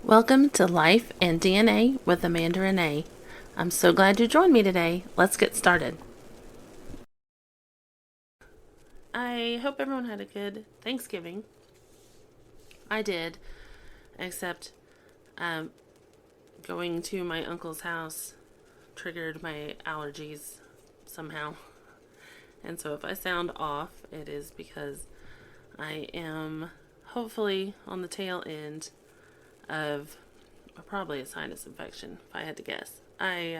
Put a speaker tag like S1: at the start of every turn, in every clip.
S1: Welcome to Life and DNA with Amanda Renee. I'm so glad you joined me today. Let's get started. I hope everyone had a good Thanksgiving. I did, except going to my uncle's house triggered my allergies somehow. And so if I sound off, it is because I am hopefully on the tail end of probably a sinus infection, if I had to guess. I,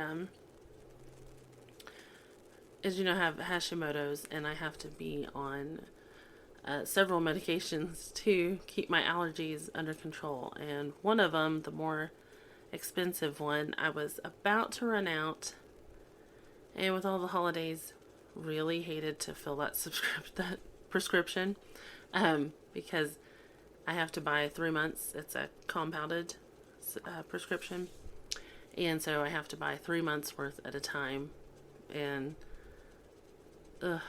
S1: as you know, have Hashimoto's, and I have to be on several medications to keep my allergies under control. And one of them, the more expensive one, I was about to run out. And with all the holidays, really hated to fill that prescription because I have to buy 3 months. It's a compounded prescription, and so I have to buy 3 months worth at a time. And I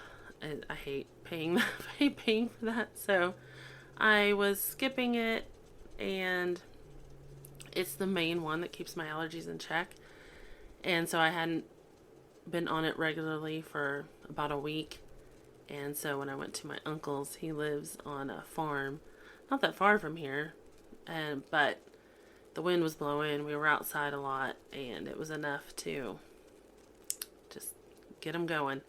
S1: hate paying. I hate paying for that. So I was skipping it, and it's the main one that keeps my allergies in check. And so I hadn't been on it regularly for about a week. And so when I went to my uncle's, he lives on a farm, not that far from here, but the wind was blowing. We were outside a lot, and it was enough to just get him going.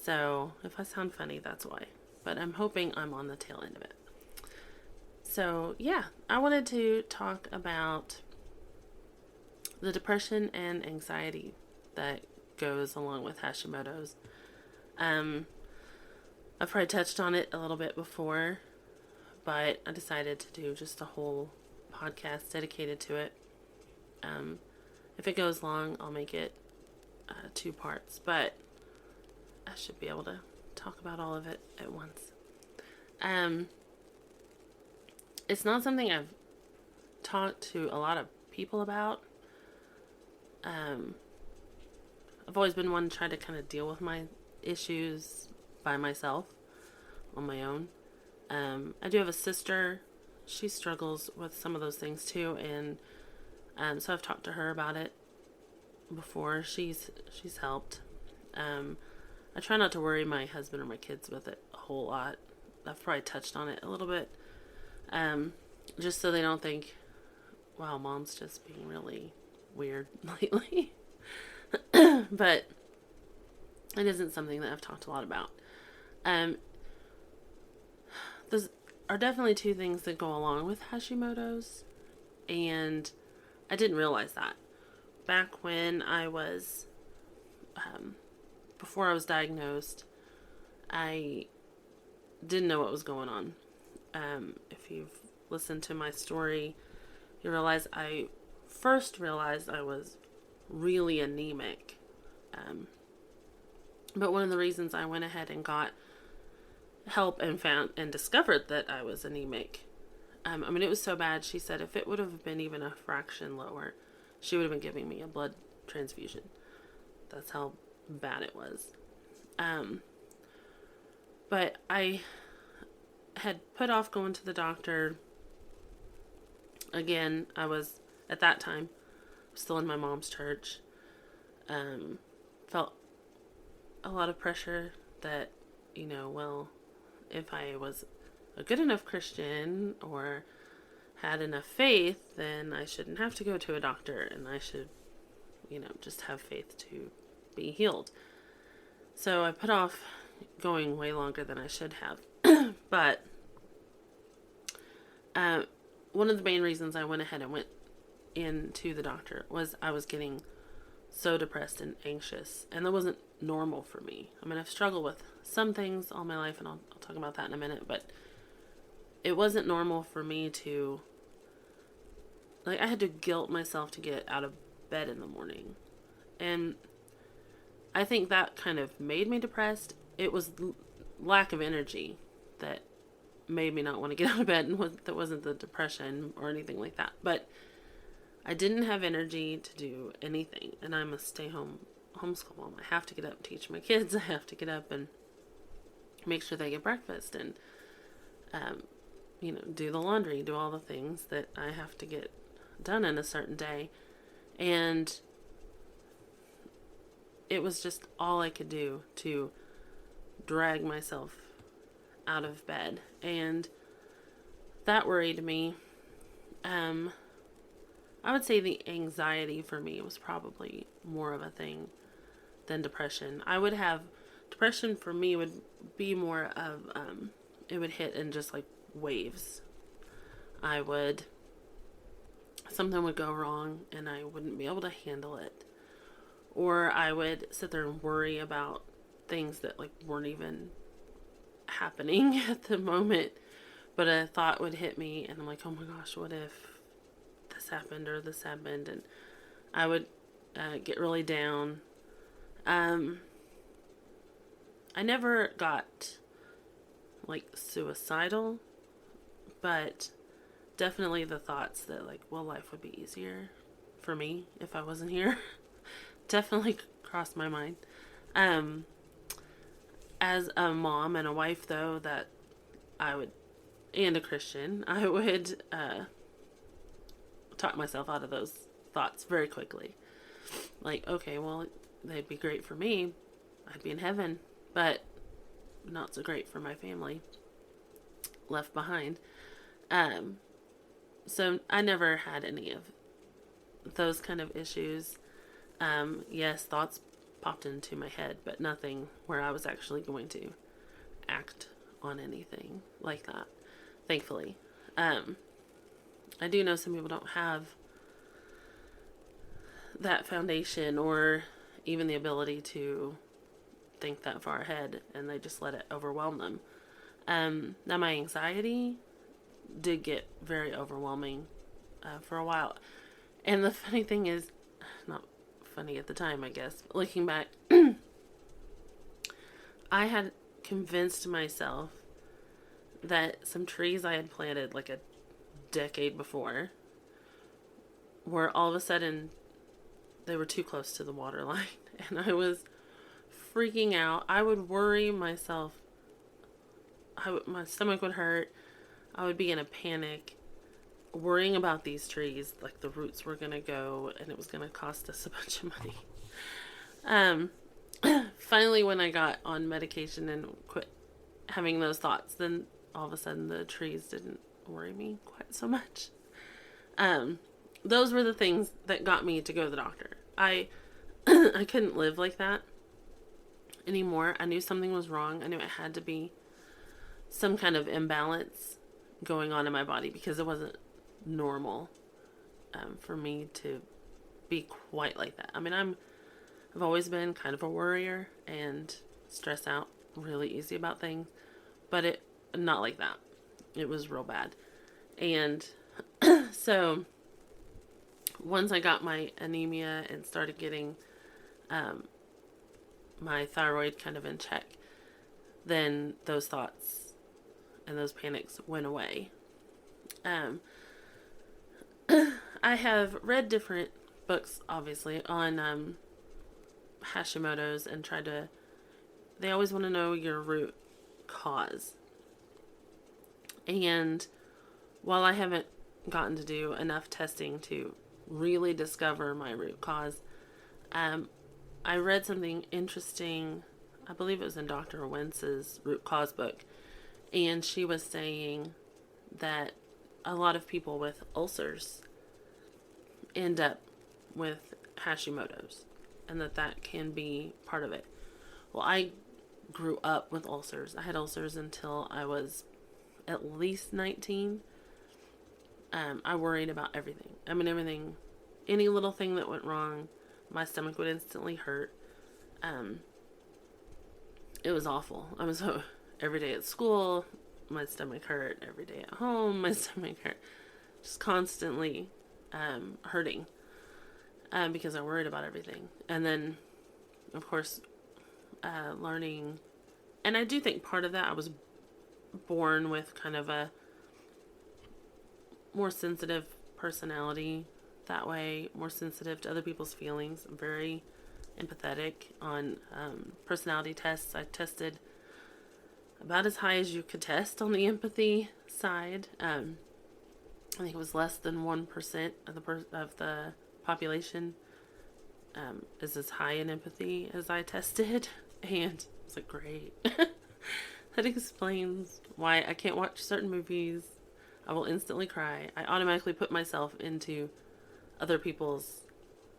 S1: So if I sound funny, that's why. But I'm hoping I'm on the tail end of it. So yeah, I wanted to talk about the depression and anxiety that goes along with Hashimoto's. I've probably touched on it a little bit before, but I decided to do just a whole podcast dedicated to it. If it goes long, I'll make it 2 parts, but I should be able to talk about all of it at once. It's not something I've talked to a lot of people about. I've always been one to try to kind of deal with my issues by myself, on my own. I do have a sister. She struggles with some of those things too, and so I've talked to her about it before. She's helped. I try not to worry my husband or my kids with it a whole lot. I've probably touched on it a little bit, just so they don't think, wow, mom's just being really weird lately. But it isn't something that I've talked a lot about. Those are definitely 2 things that go along with Hashimoto's, and I didn't realize that. Back when I was, before I was diagnosed, I didn't know what was going on. If you've listened to my story, you realize I first realized I was really anemic. But one of the reasons I went ahead and got help and found and discovered that I was anemic, it was so bad. She said if it would have been even a fraction lower, she would have been giving me a blood transfusion. That's how bad it was. But I had put off going to the doctor. Again, I was, at that time, still in my mom's church. Felt a lot of pressure that, if I was a good enough Christian or had enough faith, then I shouldn't have to go to a doctor, and I should, just have faith to be healed. So I put off going way longer than I should have. But one of the main reasons I went ahead and went into the doctor was I was getting so depressed and anxious, and that wasn't normal for me. I've struggled with some things all my life, and I'll talk about that in a minute, but it wasn't normal for me to, I had to guilt myself to get out of bed in the morning. And I think that kind of made me depressed. It was lack of energy that made me not want to get out of bed, and that wasn't the depression or anything like that. But I didn't have energy to do anything, and I'm a stay-home homeschool mom. I have to get up and teach my kids. I have to get up and make sure they get breakfast and, do the laundry, do all the things that I have to get done in a certain day. And it was just all I could do to drag myself out of bed. And that worried me. I would say the anxiety for me was probably more of a thing than depression. Depression for me would be more of, it would hit in just like waves. Something would go wrong and I wouldn't be able to handle it. Or I would sit there and worry about things that like weren't even happening at the moment. But a thought would hit me and I'm like, oh my gosh, what if this happened or this happened? And I would get really down. I never got like suicidal, but definitely the thoughts that like, well, life would be easier for me if I wasn't here definitely crossed my mind. As a mom and a wife, though, and a Christian, I would talk myself out of those thoughts very quickly. Like, okay, well, they'd be great for me. I'd be in heaven, but not so great for my family left behind. So I never had any of those kind of issues. Yes, thoughts popped into my head, but nothing where I was actually going to act on anything like that, thankfully. I do know some people don't have that foundation or even the ability to think that far ahead, and they just let it overwhelm them. Now my anxiety did get very overwhelming for a while. And the funny thing is, not funny at the time, I guess, but looking back, I had convinced myself that some trees I had planted like a decade before were all of a sudden, they were too close to the water line. And I was freaking out. I would worry myself. My stomach would hurt. I would be in a panic, worrying about these trees, like the roots were going to go and it was going to cost us a bunch of money. Finally, when I got on medication and quit having those thoughts, then all of a sudden the trees didn't worry me quite so much. Those were the things that got me to go to the doctor. I couldn't live like that anymore. I knew something was wrong. I knew it had to be some kind of imbalance going on in my body because it wasn't normal for me to be quite like that. I mean, I've always been kind of a worrier and stress out really easy about things, but not like that. It was real bad. And so once I got my anemia and started getting my thyroid kind of in check, then those thoughts and those panics went away. I have read different books, obviously, on Hashimoto's and they always want to know your root cause. And while I haven't gotten to do enough testing to really discover my root cause, I read something interesting. I believe it was in Dr. Wentz's root cause book. And she was saying that a lot of people with ulcers end up with Hashimoto's and that can be part of it. Well, I grew up with ulcers. I had ulcers until I was at least 19. I worried about everything. I mean, everything, any little thing that went wrong, my stomach would instantly hurt. It was awful. I was every day at school, my stomach hurt. Every day at home, my stomach hurt. Just constantly hurting because I worried about everything. And then, of course, learning, and I do think part of that, I was born with kind of a more sensitive personality that way, more sensitive to other people's feelings. I'm very empathetic on personality tests. I tested about as high as you could test on the empathy side. I think it was less than 1% of the population is as high in empathy as I tested. And it's like, great. That explains why I can't watch certain movies. I will instantly cry. I automatically put myself into other people's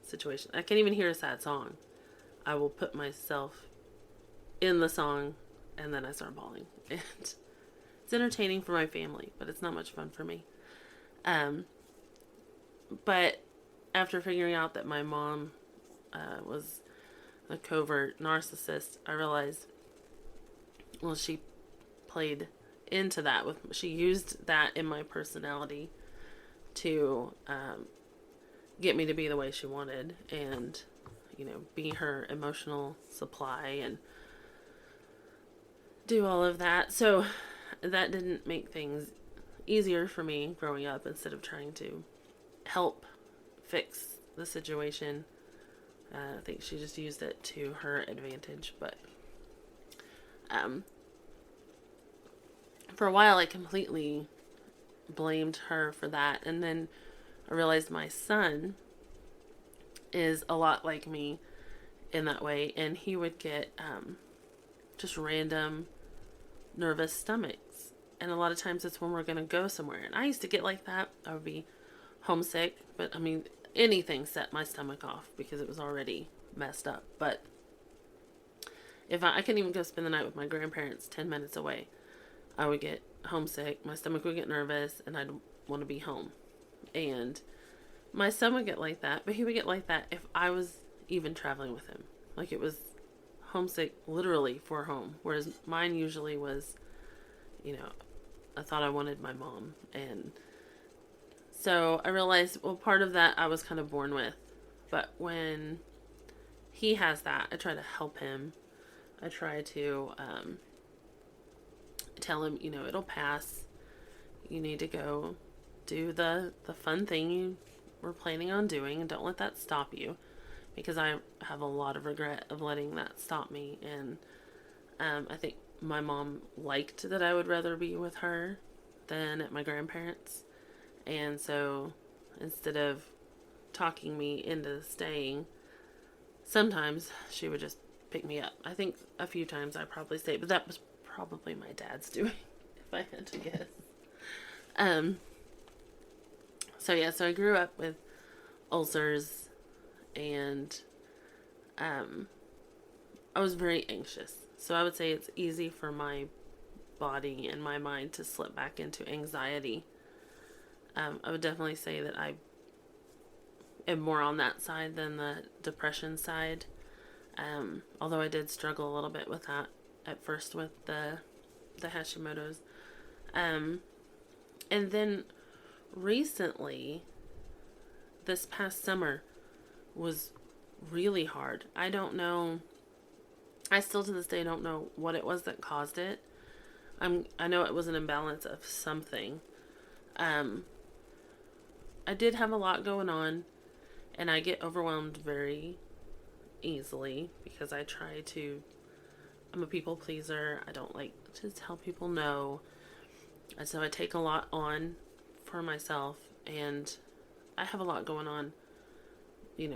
S1: situation. I can't even hear a sad song. I will put myself in the song and then I start bawling. And it's entertaining for my family, but it's not much fun for me. But after figuring out that my mom was a covert narcissist, I realized, well, she played into that she used that in my personality to get me to be the way she wanted and, be her emotional supply and do all of that. So that didn't make things easier for me growing up. Instead of trying to help fix the situation, I think she just used it to her advantage. But for a while I completely blamed her for that, and then I realized my son is a lot like me in that way, and he would get just random nervous stomachs, and a lot of times it's when we're going to go somewhere, and I used to get like that. I would be homesick, but anything set my stomach off because it was already messed up. But if I couldn't even go spend the night with my grandparents 10 minutes away, I would get homesick, my stomach would get nervous, and I'd want to be home. And my son would get like that, but he would get like that if I was even traveling with him. Like, it was homesick literally for home, whereas mine usually was, I thought I wanted my mom. And so I realized, well, part of that I was kind of born with, but when he has that, I try to help him. I try to tell him, it'll pass. You need to go do the fun thing you were planning on doing, and don't let that stop you, because I have a lot of regret of letting that stop me. And I think my mom liked that I would rather be with her than at my grandparents, and so instead of talking me into staying, sometimes she would just pick me up. I think a few times I probably stayed, but that was probably my dad's doing, if I had to guess. So I grew up with ulcers, and I was very anxious. So I would say it's easy for my body and my mind to slip back into anxiety. I would definitely say that I am more on that side than the depression side. Although I did struggle a little bit with that at first with the Hashimoto's. And then recently, this past summer was really hard. I don't know. I still to this day don't know what it was that caused it. I know it was an imbalance of something. I did have a lot going on, and I get overwhelmed very easily because I'm a people pleaser. I don't like to tell people no. And so I take a lot on for myself, and I have a lot going on,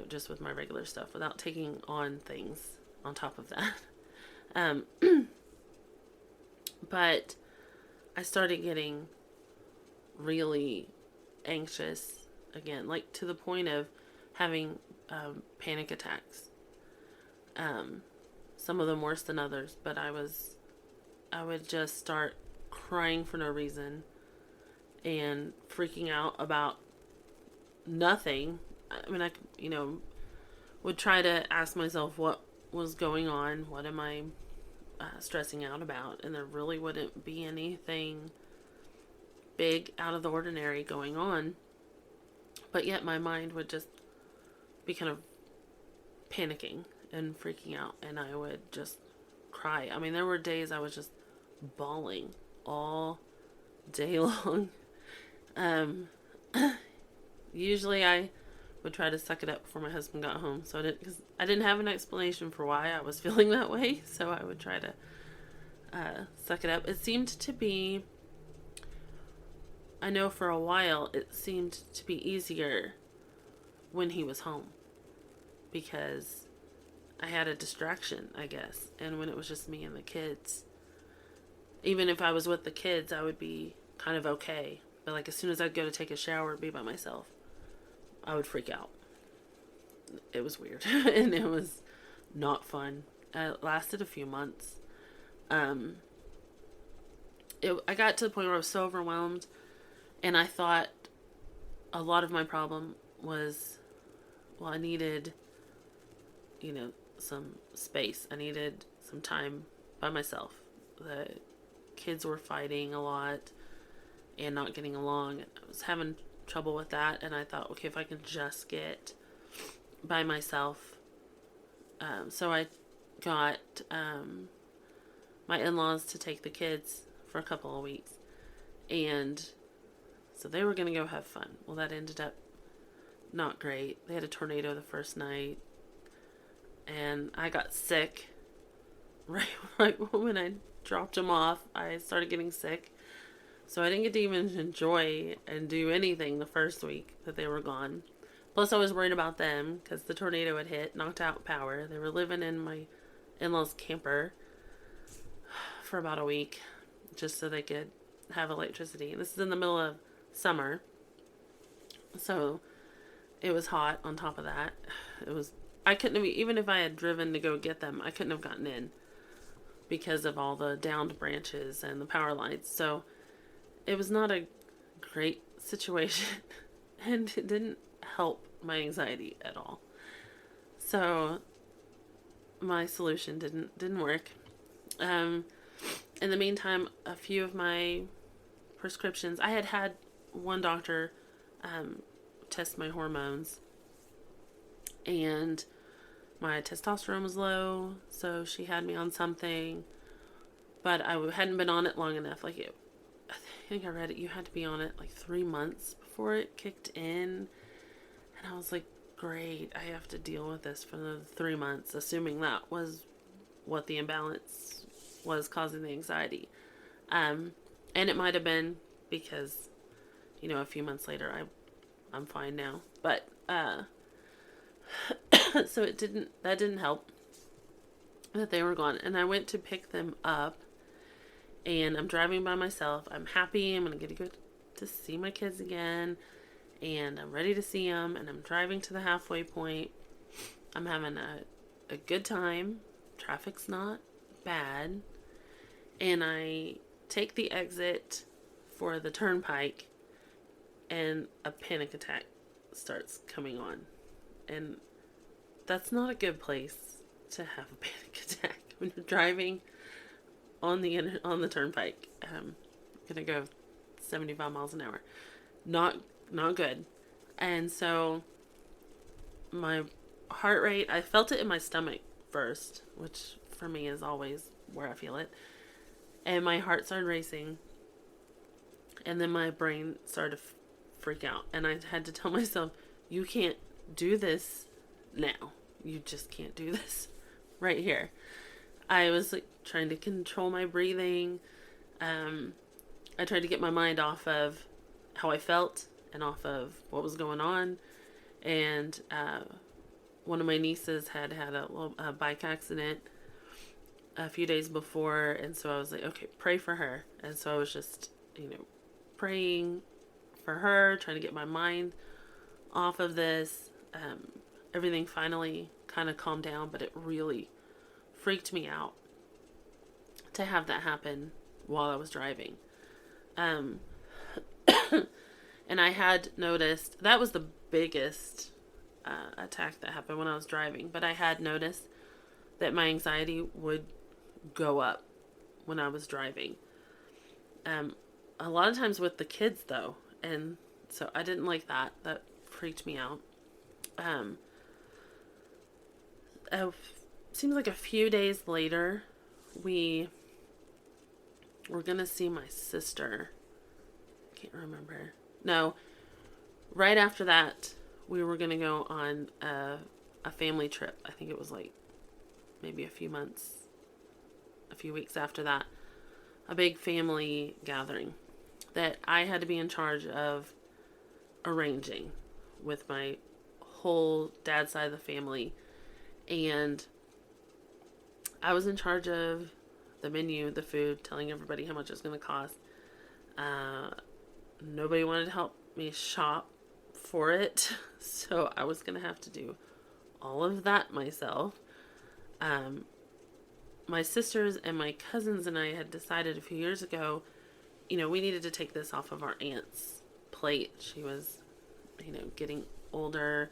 S1: just with my regular stuff without taking on things on top of that. But I started getting really anxious again, like to the point of having panic attacks. Some of them worse than others, but I would just start crying for no reason and freaking out about nothing. I would try to ask myself what was going on, what am I stressing out about, and there really wouldn't be anything big out of the ordinary going on, but yet my mind would just be kind of panicking and freaking out, and I would just cry. There were days I was just bawling all day long. Usually I would try to suck it up before my husband got home, because I didn't have an explanation for why I was feeling that way, so I would try to suck it up. It seemed to be I know for a while it seemed to be easier when he was home because I had a distraction, I guess. And when it was just me and the kids, even if I was with the kids, I would be kind of okay. But like as soon as I'd go to take a shower and be by myself, I would freak out. It was weird and it was not fun. It lasted a few months. I got to the point where I was so overwhelmed, and I thought a lot of my problem was, well, I needed, some space. I needed some time by myself. The kids were fighting a lot and not getting along. I was having trouble with that, and I thought, okay, if I can just get by myself. So I got my in-laws to take the kids for a couple of weeks, and so they were going to go have fun. Well, that ended up not great. They had a tornado the first night, and I got sick right when I dropped them off. I started getting sick, so I didn't get to even enjoy and do anything the first week that they were gone. Plus, I was worried about them because the tornado had hit, knocked out power. They were living in my in-laws' camper for about a week just so they could have electricity. And this is in the middle of summer, so it was hot on top of that. I couldn't have, even if I had driven to go get them, I couldn't have gotten in because of all the downed branches and the power lines. So it was not a great situation, and it didn't help my anxiety at all. So my solution didn't work. In the meantime, a few of my prescriptions, I had one doctor test my hormones, and my testosterone was low, so she had me on something, but I hadn't been on it long enough. I think I read it, you had to be on it like 3 months before it kicked in, and I was like, great, I have to deal with this for the 3 months, assuming that was what the imbalance was causing the anxiety. And it might have been because, a few months later, I'm fine now. But, so that didn't help that they were gone. And I went to pick them up, and I'm driving by myself. I'm happy. I'm going to get to go to see my kids again, and I'm ready to see them, and I'm driving to the halfway point. I'm having a good time. Traffic's not bad. And I take the exit for the turnpike, and a panic attack starts coming on. And that's not a good place to have a panic attack when you're driving on the turnpike. Gonna go 75 miles an hour. Not good. And so my heart rate, I felt it in my stomach first, which for me is always where I feel it. And my heart started racing. And then my brain started to freak out. And I had to tell myself, you can't do this now. You just can't do this right here. I was trying to control my breathing. I tried to get my mind off of how I felt and off of what was going on. And one of my nieces had a bike accident a few days before, and so I was like, okay, pray for her. And so I was just, praying for her, trying to get my mind off of this. Everything finally kind of calmed down, but it really freaked me out to have that happen while I was driving. And I had noticed, that was the biggest attack that happened when I was driving, but I had noticed that my anxiety would go up when I was driving. A lot of times with the kids though, and so I didn't like that. That freaked me out. Seems like a few days later, we were gonna see my sister. Can't remember. No, right after that, we were gonna go on a family trip. I think it was like maybe a few weeks after that, a big family gathering. that I had to be in charge of arranging with my whole dad's side of the family. And I was in charge of the menu, the food, telling everybody how much it was going to cost. Nobody wanted to help me shop for it, so I was going to have to do all of that myself. My sisters and my cousins and I had decided a few years ago, we needed to take this off of our aunt's plate. She was, getting older.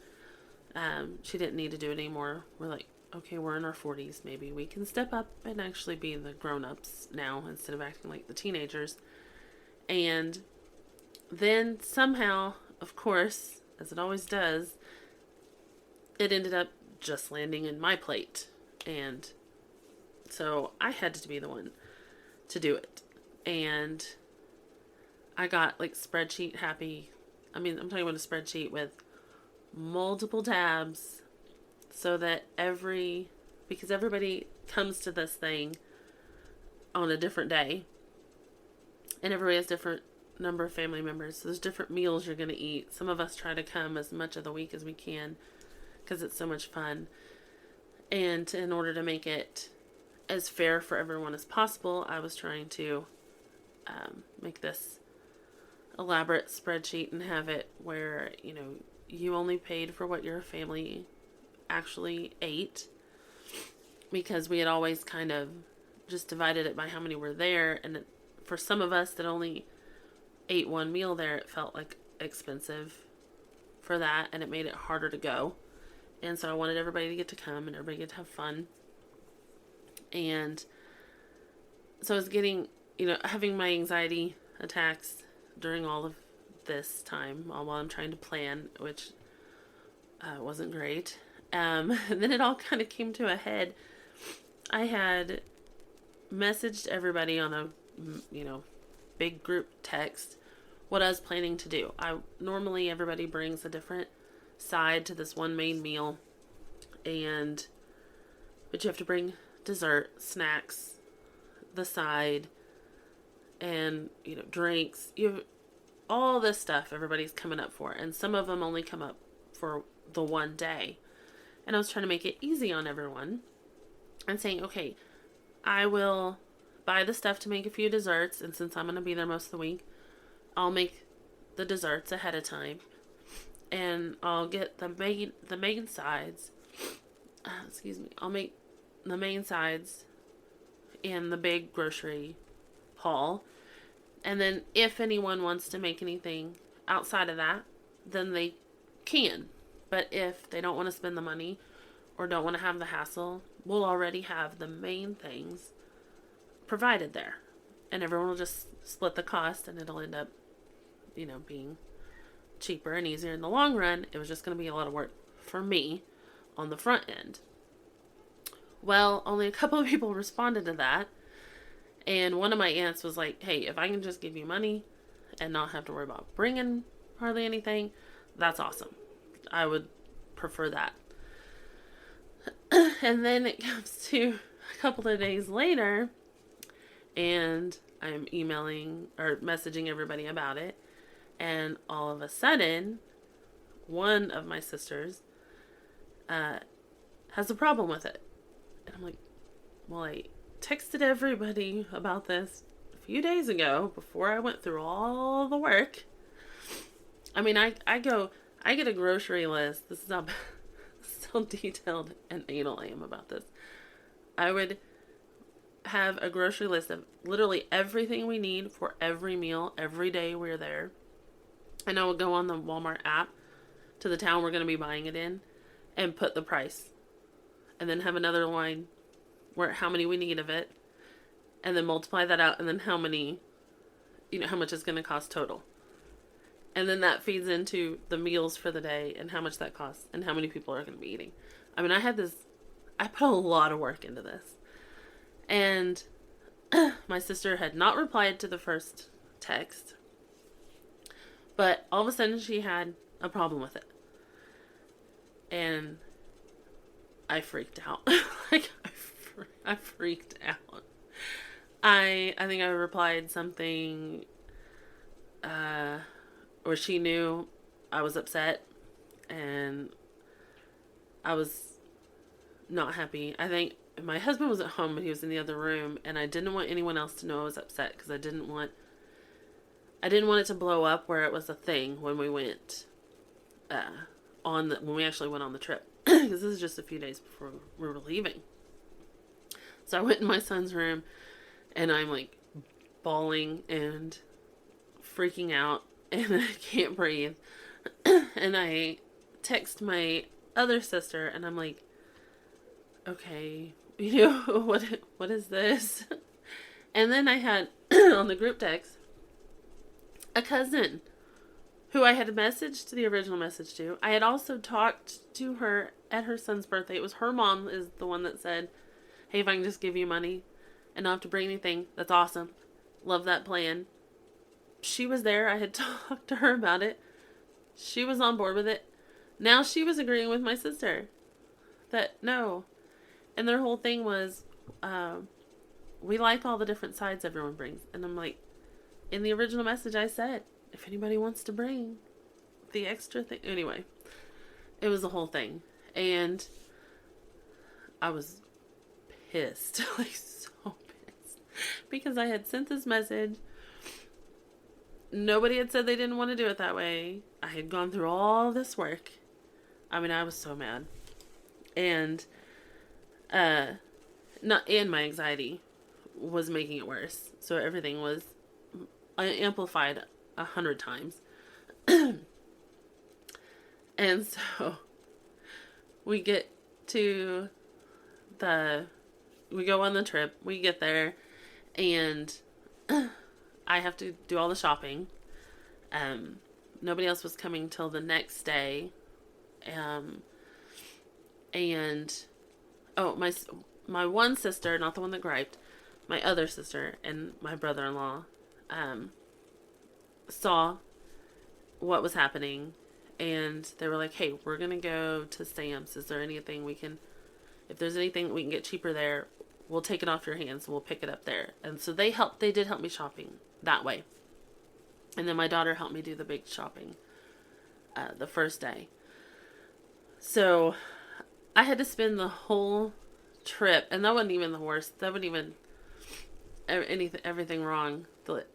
S1: She didn't need to do it anymore. We're like, okay, we're in our 40s. Maybe we can step up and actually be the grown-ups now instead of acting like the teenagers. And then somehow, of course, as it always does, it ended up just landing in my plate. And so I had to be the one to do it. And I got like spreadsheet happy. I'm talking about a spreadsheet with multiple tabs so that because everybody comes to this thing on a different day and everybody has different number of family members. So there's different meals you're going to eat. Some of us try to come as much of the week as we can because it's so much fun. And in order to make it as fair for everyone as possible, I was trying to make this elaborate spreadsheet and have it where, you only paid for what your family actually ate, because we had always kind of just divided it by how many were there. And for some of us that only ate one meal there, it felt like expensive for that, and it made it harder to go. And so I wanted everybody to get to come and everybody get to have fun. And so I was getting, having my anxiety attacks during all of this time while I'm trying to plan, which wasn't great. And then it all kind of came to a head. I had messaged everybody on a, big group text what I was planning to do. Normally everybody brings a different side to this one main meal, but you have to bring dessert, snacks, the side, and drinks. You have all this stuff everybody's coming up for, and some of them only come up for the one day. And I was trying to make it easy on everyone and saying, okay, I will buy the stuff to make a few desserts, and since I'm going to be there most of the week, I'll make the desserts ahead of time, and I'll get the main sides. I'll make the main sides in the big grocery haul, and then if anyone wants to make anything outside of that, then they can. But if they don't want to spend the money or don't want to have the hassle, we'll already have the main things provided there, and everyone will just split the cost, and it'll end up, being cheaper and easier in the long run. It was just going to be a lot of work for me on the front end. Well, only a couple of people responded to that, and one of my aunts was like, hey, if I can just give you money and not have to worry about bringing hardly anything, that's awesome. I would prefer that. And then it comes to a couple of days later, and I'm emailing or messaging everybody about it, and all of a sudden, one of my sisters has a problem with it. And I'm like, well, I texted everybody about this a few days ago before I went through all the work. I get a grocery list. This is how detailed and anal I am about this. I would have a grocery list of literally everything we need for every meal, every day we're there. And I would go on the Walmart app to the town we're going to be buying it in and put the price. And then have another line where how many we need of it. And then multiply that out, and then how many, how much it's going to cost total. And then that feeds into the meals for the day and how much that costs and how many people are going to be eating. I put a lot of work into this. And my sister had not replied to the first text. But all of a sudden she had a problem with it. And I freaked out. I freaked out. I think I replied something or she knew I was upset and I was not happy. I think my husband was at home, but he was in the other room, and I didn't want anyone else to know I was upset because I didn't want it to blow up where it was a thing when we went when we actually went on the trip, because this is just a few days before we were leaving. So I went in my son's room, and I'm like bawling and freaking out, and I can't breathe. And I text my other sister, and I'm like, okay, what is this? And then I had on the group text a cousin who I had messaged the original message to. I had also talked to her at her son's birthday. It was her mom is the one that said, hey, if I can just give you money and not have to bring anything, that's awesome. Love that plan. She was there. I had talked to her about it. She was on board with it. Now she was agreeing with my sister that no. And their whole thing was, we like all the different sides everyone brings. And I'm like, in the original message I said, if anybody wants to bring the extra thing. Anyway, it was the whole thing. And I was pissed. Like, so pissed. Because I had sent this message. Nobody had said they didn't want to do it that way. I had gone through all this work. I mean, I was so mad. And, and my anxiety was making it worse. So everything was amplified 100 times. And so we get to we go on the trip, we get there, and I have to do all the shopping. Nobody else was coming till the next day. And my one sister, not the one that griped, my other sister and my brother-in-law saw what was happening, and they were like, hey, we're gonna go to Sam's. Is there anything if there's anything we can get cheaper there, we'll take it off your hands and we'll pick it up there. And so they did help me shopping that way. And then my daughter helped me do the big shopping the first day. So I had to spend the whole trip, and that wasn't even the worst. That wasn't even everything wrong. The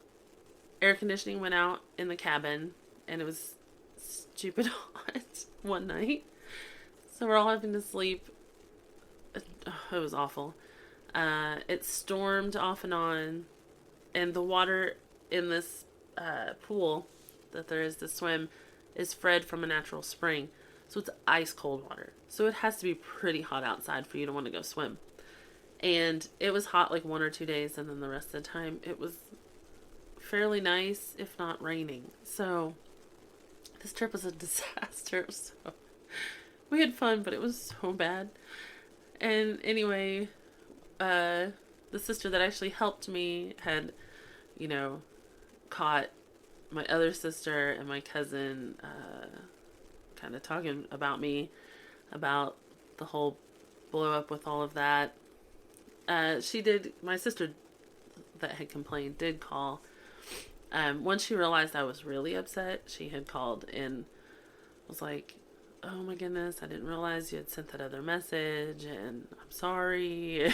S1: air conditioning went out in the cabin, and it was stupid hot one night. So we're all having to sleep. It was awful. It stormed off and on, and the water in this pool that there is to swim is fed from a natural spring. So it's ice cold water. So it has to be pretty hot outside for you to want to go swim. And it was hot like 1 or 2 days, and then the rest of the time it was fairly nice, if not raining. So this trip was a disaster. So we had fun, but it was so bad. And anyway, the sister that actually helped me had, caught my other sister and my cousin kind of talking about me, about the whole blow up with all of that. My sister that had complained did call. Once she realized I was really upset, she had called and was like, oh my goodness, I didn't realize you had sent that other message, and I'm sorry.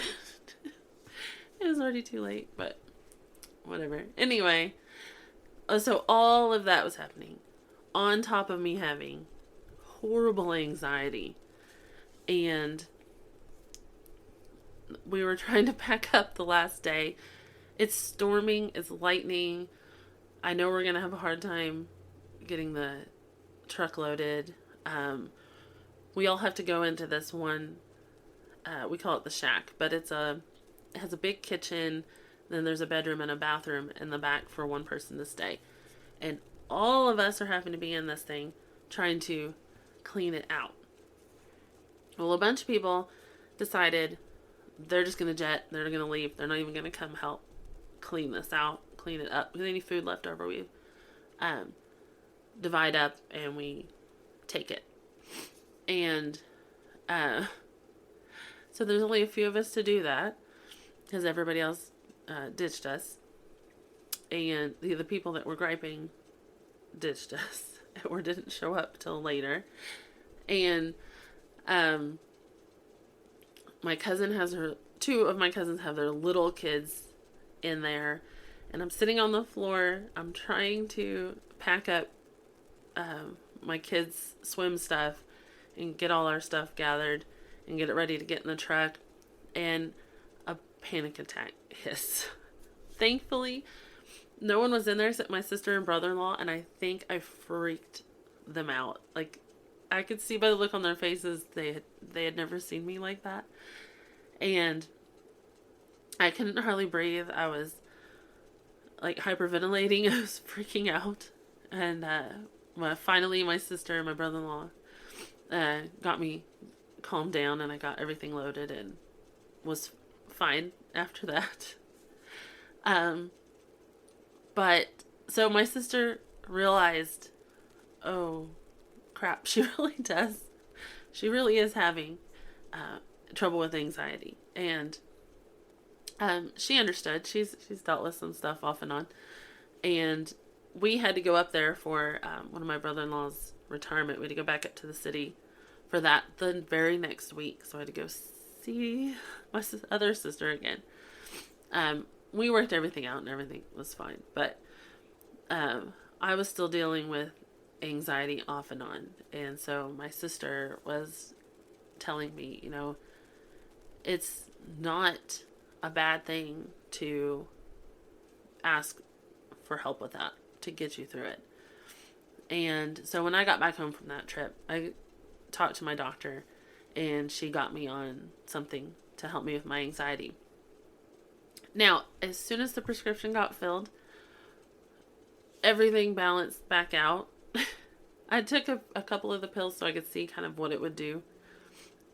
S1: It was already too late, but whatever. Anyway, so all of that was happening on top of me having horrible anxiety, and we were trying to pack up the last day. It's storming, it's lightning. I know we're gonna have a hard time getting the truck loaded. We all have to go into this one, we call it the shack, but it has a big kitchen, then there's a bedroom and a bathroom in the back for one person to stay. And all of us are having to be in this thing trying to clean it out. Well, a bunch of people decided they're just going to they're going to leave. They're not even going to come help clean this out, clean it up. With any food left over, we divide up and we take it. And so there's only a few of us to do that because everybody else ditched us. And the people that were griping ditched us or didn't show up till later. And my cousin has her, two of my cousins have their little kids in there, and I'm sitting on the floor. I'm trying to pack up my kids' swim stuff and get all our stuff gathered and get it ready to get in the truck, and a panic attack hits. Thankfully, no one was in there except my sister and brother-in-law, and I think I freaked them out. Like, I could see by the look on their faces they had never seen me like that. And I couldn't hardly breathe. I was like hyperventilating. I was freaking out. And finally my sister and my brother-in-law got me calmed down, and I got everything loaded and was fine after that. But so my sister realized, oh crap, she really does. She really is having trouble with anxiety, and she understood. She's dealt with some stuff off and on, and we had to go up there for one of my brother-in-law's retirement. We had to go back up to the city for that the very next week, so I had to go see my other sister again. We worked everything out and everything was fine, but I was still dealing with anxiety off and on, and so my sister was telling me, it's not a bad thing to ask for help with that, to get you through it. And so when I got back home from that trip, I talked to my doctor, and she got me on something to help me with my anxiety. Now, as soon as the prescription got filled, everything balanced back out. I took a couple of the pills so I could see kind of what it would do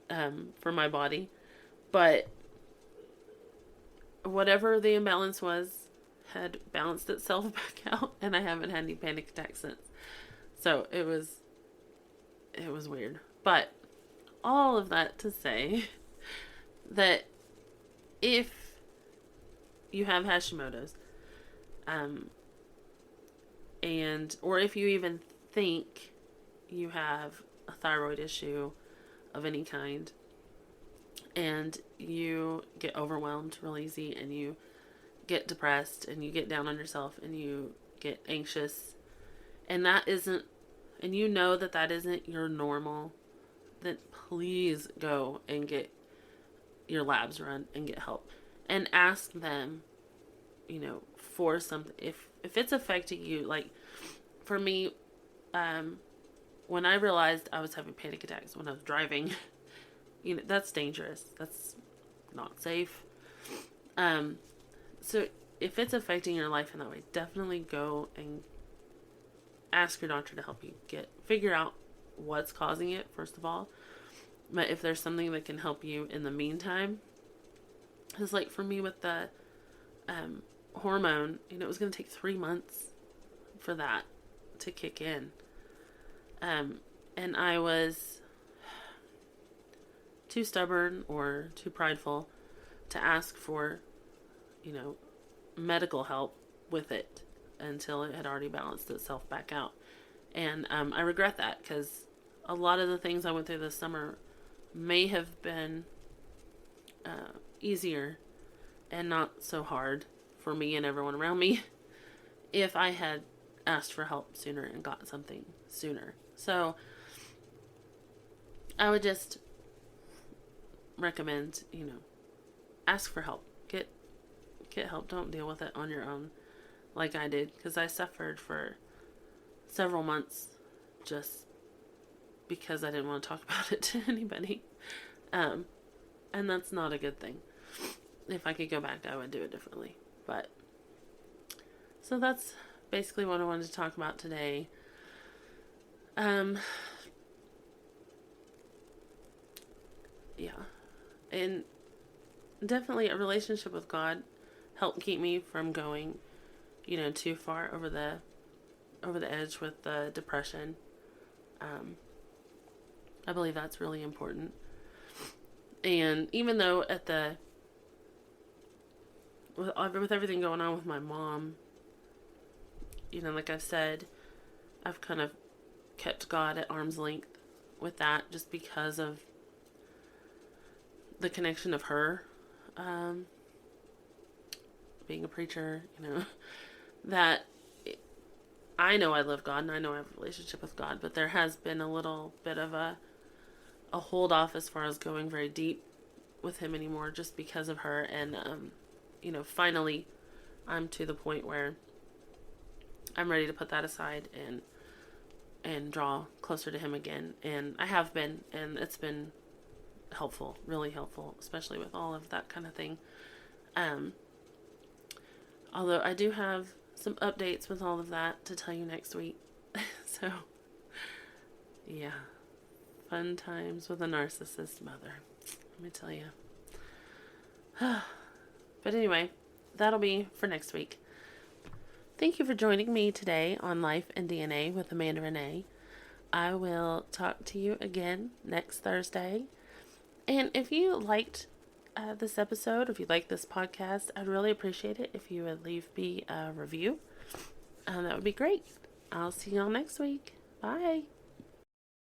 S1: for my body. But whatever the imbalance was had balanced itself back out, and I haven't had any panic attacks since. So it was weird. But all of that to say that if you have Hashimoto's, or if you even think you have a thyroid issue of any kind, and you get overwhelmed real easy, and you get depressed, and you get down on yourself, and you get anxious, and that isn't your normal, then please go and get your labs run and get help. And ask them, for something. If it's affecting you, like for me, when I realized I was having panic attacks when I was driving, that's dangerous. That's not safe. So if it's affecting your life in that way, definitely go and ask your doctor to help you figure out what's causing it, first of all. But if there's something that can help you in the meantime, because like for me with the hormone, it was going to take 3 months for that to kick in. And I was too stubborn or too prideful to ask for, medical help with it until it had already balanced itself back out. And I regret that, because a lot of the things I went through this summer may have been easier and not so hard for me and everyone around me if I had asked for help sooner and got something sooner. So I would just recommend, ask for help. Get help. Don't deal with it on your own like I did, because I suffered for several months just because I didn't want to talk about it to anybody. And that's not a good thing. If I could go back, I would do it differently. But so that's basically what I wanted to talk about today. Yeah. And definitely a relationship with God helped keep me from going, too far over the edge with the depression. I believe that's really important. And even though with everything going on with my mom, like I've said, I've kind of kept God at arm's length with that, just because of the connection of her being a preacher, that I know I love God and I know I have a relationship with God, but there has been a little bit of a hold off as far as going very deep with him anymore, just because of her. And finally I'm to the point where I'm ready to put that aside and draw closer to him again. And I have been, and it's been helpful, really helpful, especially with all of that kind of thing. Although I do have some updates with all of that to tell you next week. So, yeah. Fun times with a narcissist mother. Let me tell you. But anyway, that'll be for next week. Thank you for joining me today on Life and DNA with Amanda Renee. I will talk to you again next Thursday. And if you liked this episode, if you like this podcast, I'd really appreciate it if you would leave me a review. That would be great. I'll see y'all next week. Bye.